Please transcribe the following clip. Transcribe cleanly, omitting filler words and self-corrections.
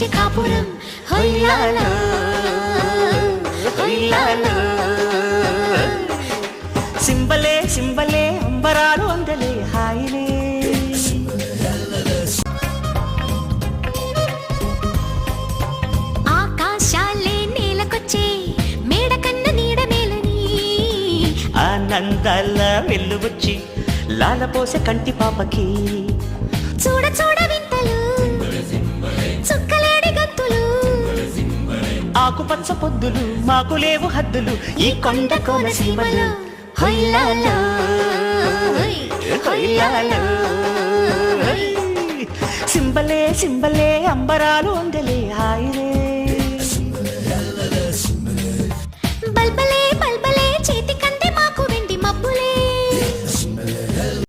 వచ్చే కాపురం హొయ్యాలో హొయ్యాలో సింబలే సింబలే అంబరాలు అందలే హాయిలే ఆకాశాలే నేలకొచ్చే మేడ కన్న నీడ మేలని ఆనందాల వెల్లువచ్చి లాలపోసే కంటి పాపకి చూడ చూడ వింతలు చుక్కలేడి గంతులు ఆకుపచ్చ పొద్దులు మాకు లేవు హద్దులు ఈ కొండ కోనసీమలో హొయ్యాలో హొయ్యాలో సింబలే సింబలే అంబరాలు అందలే హాయిలే